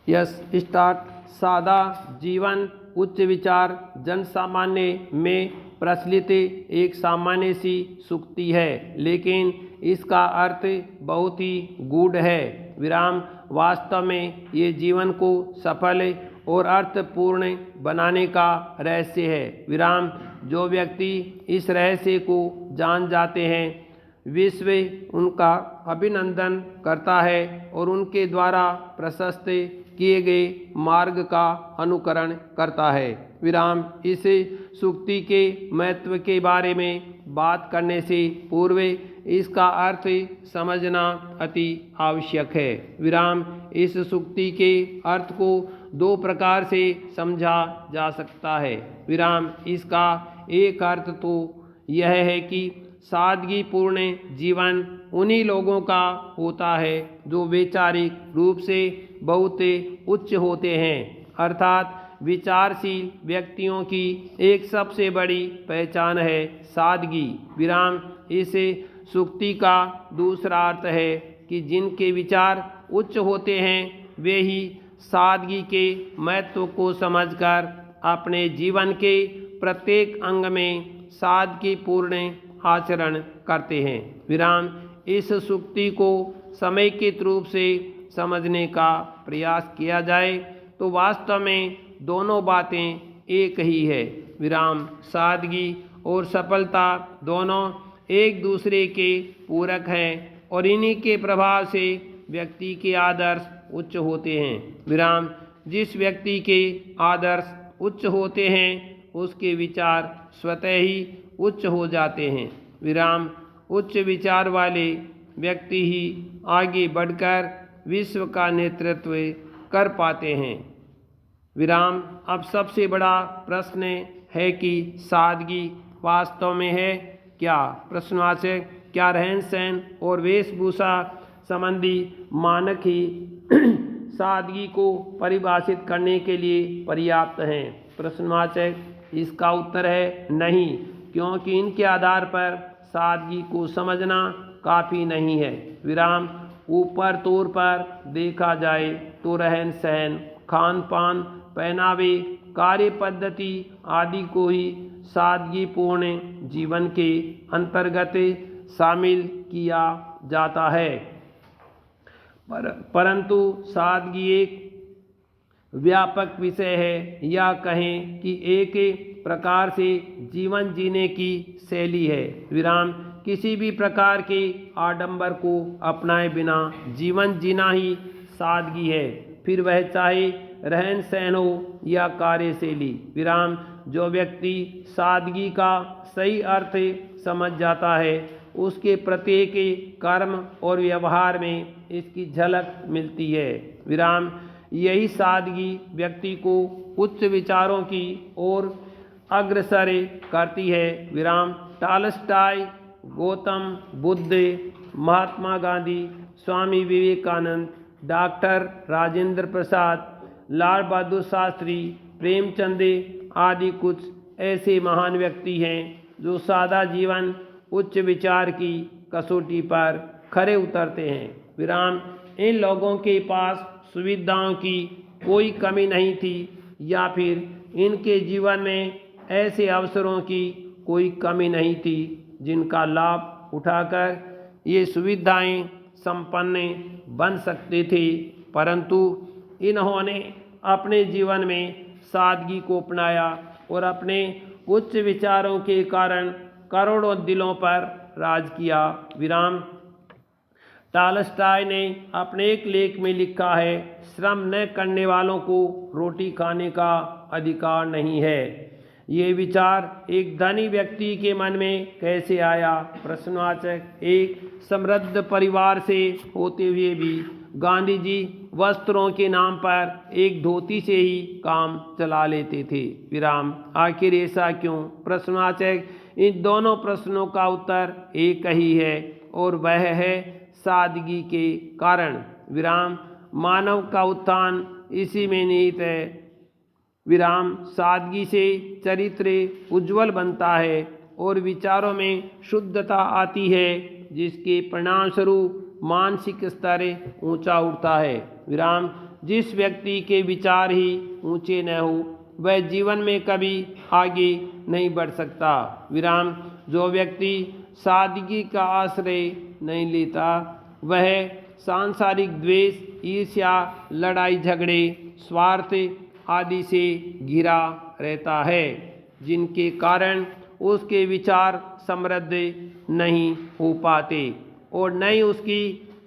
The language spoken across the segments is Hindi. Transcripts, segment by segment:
Yes start. सादा जीवन उच्च विचार जन सामान्य में प्रचलित एक सामान्य सी सूक्ति है, लेकिन इसका अर्थ बहुत ही गूढ़ है। विराम वास्तव में ये जीवन को सफल और अर्थपूर्ण बनाने का रहस्य है। विराम जो व्यक्ति इस रहस्य को जान जाते हैं, विश्व उनका अभिनंदन करता है और उनके द्वारा प्रशस्त किए गए मार्ग का अनुकरण करता है। विराम इस सूक्ति के महत्व के बारे में बात करने से पूर्व इसका अर्थ समझना अति आवश्यक है। विराम इस सूक्ति के अर्थ को दो प्रकार से समझा जा सकता है। विराम इसका एक अर्थ तो यह है कि सादगीपूर्ण जीवन उन्हीं लोगों का होता है जो वैचारिक रूप से बहुत उच्च होते हैं, अर्थात विचारशील व्यक्तियों की एक सबसे बड़ी पहचान है सादगी। विराम इस सूक्ति का दूसरा अर्थ है कि जिनके विचार उच्च होते हैं वे ही सादगी के महत्व को समझकर अपने जीवन के प्रत्येक अंग में सादगीपूर्ण आचरण करते हैं। विराम इस सूक्ति को समेकित रूप से समझने का प्रयास किया जाए तो वास्तव में दोनों बातें एक ही है। विराम सादगी और सफलता दोनों एक दूसरे के पूरक हैं और इन्हीं के प्रभाव से व्यक्ति के आदर्श उच्च होते हैं। विराम जिस व्यक्ति के आदर्श उच्च होते हैं उसके विचार स्वतः ही उच्च हो जाते हैं। विराम उच्च विचार वाले व्यक्ति ही आगे बढ़कर विश्व का नेतृत्व कर पाते हैं। विराम अब सबसे बड़ा प्रश्न है कि सादगी वास्तव में है क्या? प्रश्नवाचक क्या रहन सहन और वेशभूषा संबंधी मानक ही सादगी को परिभाषित करने के लिए पर्याप्त हैं? प्रश्नवाचक इसका उत्तर है नहीं, क्योंकि इनके आधार पर सादगी को समझना काफ़ी नहीं है। विराम ऊपर तौर पर देखा जाए तो रहन सहन, खान पान, पहनावे, कार्य पद्धति आदि को ही सादगीपूर्ण जीवन के अंतर्गत शामिल किया जाता है, परंतु सादगी एक व्यापक विषय है, या कहें कि एक प्रकार से जीवन जीने की शैली है। विराम किसी भी प्रकार के आडंबर को अपनाए बिना जीवन जीना ही सादगी है, फिर वह चाहे रहन सहन हो या कार्यशैली। विराम जो व्यक्ति सादगी का सही अर्थ समझ जाता है उसके प्रत्येक कर्म और व्यवहार में इसकी झलक मिलती है। विराम यही सादगी व्यक्ति को उच्च विचारों की ओर अग्रसर करती है। विराम टॉलस्टॉय, गौतम बुद्ध, महात्मा गांधी, स्वामी विवेकानंद, डॉक्टर राजेंद्र प्रसाद, लाल बहादुर शास्त्री, प्रेमचंद आदि कुछ ऐसे महान व्यक्ति हैं जो सादा जीवन उच्च विचार की कसौटी पर खरे उतरते हैं। विराम इन लोगों के पास सुविधाओं की कोई कमी नहीं थी या फिर इनके जीवन में ऐसे अवसरों की कोई कमी नहीं थी जिनका लाभ उठाकर ये सुविधाएं संपन्न बन सकते थे, परंतु इन्होंने अपने जीवन में सादगी को अपनाया और अपने उच्च विचारों के कारण करोड़ों दिलों पर राज किया। विराम टॉलस्टॉय ने अपने एक लेख में लिखा है, श्रम न करने वालों को रोटी खाने का अधिकार नहीं है। ये विचार एक धनी व्यक्ति के मन में कैसे आया? प्रश्नवाचक एक समृद्ध परिवार से होते हुए भी गांधी जी वस्त्रों के नाम पर एक धोती से ही काम चला लेते थे। विराम आखिर ऐसा क्यों? प्रश्नवाचक इन दोनों प्रश्नों का उत्तर एक ही है और वह है सादगी के कारण। विराम मानव का उत्थान इसी में निहित है। विराम सादगी से चरित्र उज्जवल बनता है और विचारों में शुद्धता आती है, जिसके परिणाम स्वरूप मानसिक स्तर ऊंचा उठता है। विराम जिस व्यक्ति के विचार ही ऊंचे न हो वह जीवन में कभी आगे नहीं बढ़ सकता। विराम। जो व्यक्ति सादगी का आश्रय नहीं लेता वह सांसारिक द्वेष, ईर्ष्या, लड़ाई झगड़े, स्वार्थ आदि से घिरा रहता है, जिनके कारण उसके विचार समृद्ध नहीं हो पाते और न ही उसकी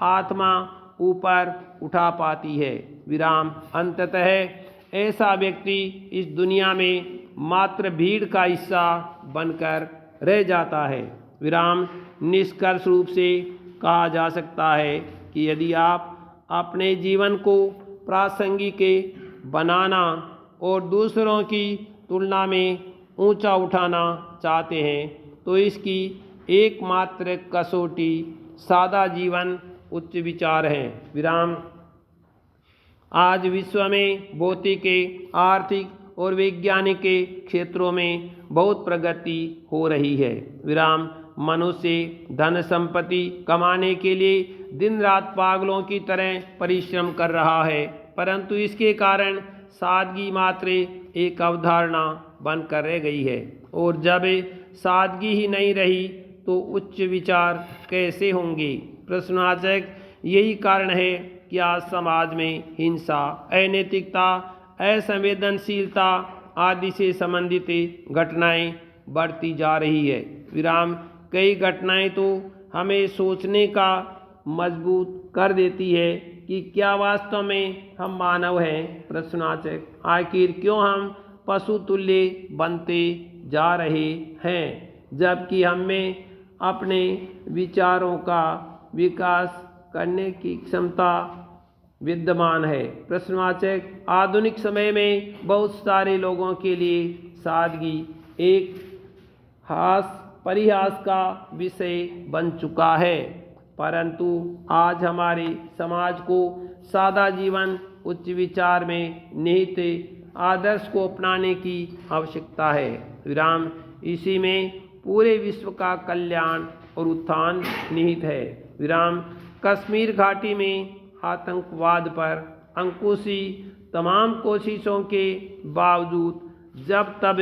आत्मा ऊपर उठा पाती है। विराम। अंततः ऐसा व्यक्ति इस दुनिया में मात्र भीड़ का हिस्सा बनकर रह जाता है। विराम। निष्कर्ष रूप से कहा जा सकता है कि यदि आप अपने जीवन को प्रासंगिक बनाना और दूसरों की तुलना में ऊंचा उठाना चाहते हैं तो इसकी एकमात्र कसौटी सादा जीवन, उच्च विचार है। विराम। आज विश्व में भौतिक, आर्थिक और वैज्ञानिक के क्षेत्रों में बहुत प्रगति हो रही है। विराम। मनुष्य धन संपत्ति कमाने के लिए दिन रात पागलों की तरह परिश्रम कर रहा है, परंतु इसके कारण सादगी मात्र एक अवधारणा बनकर रह गई है और जब सादगी ही नहीं रही तो उच्च विचार कैसे होंगे। प्रश्नवाचक। यही कारण है कि आज समाज में हिंसा, अनैतिकता, असंवेदनशीलता आदि से संबंधित घटनाएं बढ़ती जा रही है। विराम। कई घटनाएं तो हमें सोचने का मजबूर कर देती है कि क्या वास्तव में हम मानव हैं। प्रश्नवाचक। आखिर क्यों हम पशु तुल्य बनते जा रहे हैं जबकि हमें अपने विचारों का विकास करने की क्षमता विद्यमान है। प्रश्नवाचक। आधुनिक समय में बहुत सारे लोगों के लिए सादगी एक परिहास का विषय बन चुका है, परंतु आज हमारे समाज को सादा जीवन, उच्च विचार में निहित आदर्श को अपनाने की आवश्यकता है। विराम। इसी में पूरे विश्व का कल्याण और उत्थान निहित है। विराम। कश्मीर घाटी में आतंकवाद पर अंकुशी तमाम कोशिशों के बावजूद जब तब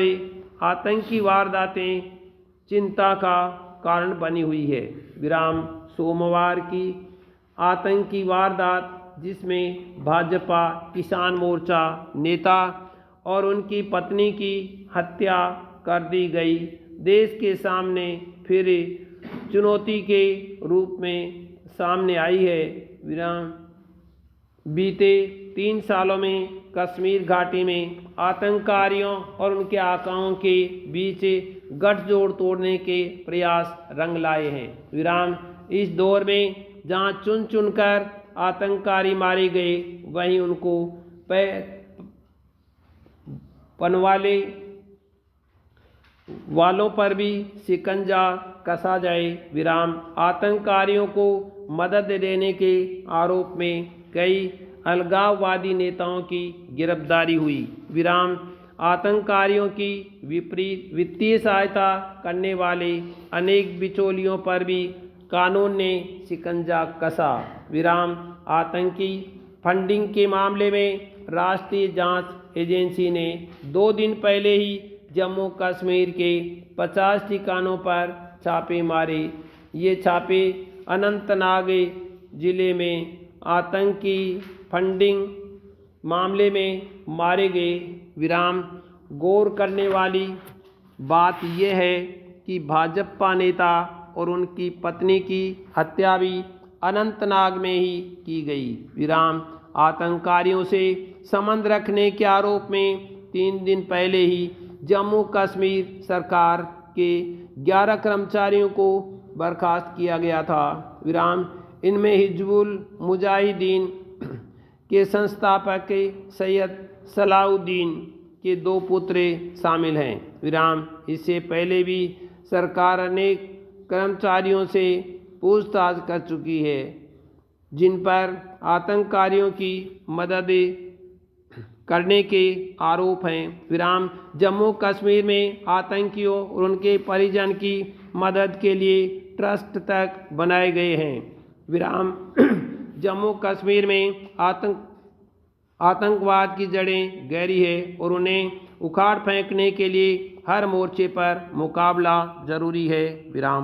आतंकी वारदातें चिंता का कारण बनी हुई है। विराम। सोमवार की आतंकी वारदात जिसमें भाजपा किसान मोर्चा नेता और उनकी पत्नी की हत्या कर दी गई, देश के सामने फिर चुनौती के रूप में सामने आई है। विराम। बीते 3 सालों में कश्मीर घाटी में आतंककारियों और उनके आकाओं के बीच गठजोड़ तोड़ने के प्रयास रंग लाए हैं। विराम। इस दौर में जहां चुन चुनकर आतंककारी मारे गए वहीं उनको पनवाले वालों पर भी शिकंजा कसा जाए। विराम। आतंककारियों को मदद देने के आरोप में कई अलगाववादी नेताओं की गिरफ्तारी हुई। विराम। आतंककारियों की विपरीत वित्तीय सहायता करने वाले अनेक बिचौलियों पर भी कानून ने शिकंजा कसा। विराम। आतंकी फंडिंग के मामले में राष्ट्रीय जांच एजेंसी ने 2 दिन पहले ही जम्मू कश्मीर के 50 ठिकानों पर छापे मारे। ये छापे अनंतनाग जिले में आतंकी फंडिंग मामले में मारे गए। विराम। गौर करने वाली बात यह है कि भाजपा नेता और उनकी पत्नी की हत्या भी अनंतनाग में ही की गई। विराम। आतंककारियों से संबंध रखने के आरोप में 3 दिन पहले ही जम्मू कश्मीर सरकार के 11 कर्मचारियों को बर्खास्त किया गया था। विराम। इनमें हिजबुल मुजाहिदीन के संस्थापक सैयद सलाउद्दीन के 2 पुत्र शामिल हैं। विराम। इससे पहले भी सरकार अनेक कर्मचारियों से पूछताछ कर चुकी है जिन पर आतंककारियों की मदद करने के आरोप हैं। विराम। जम्मू कश्मीर में आतंकियों और उनके परिजन की मदद के लिए ट्रस्ट तक बनाए गए हैं। विराम। जम्मू कश्मीर में आतंकवाद की जड़ें गहरी है और उन्हें उखाड़ फेंकने के लिए हर मोर्चे पर मुकाबला जरूरी है। विराम।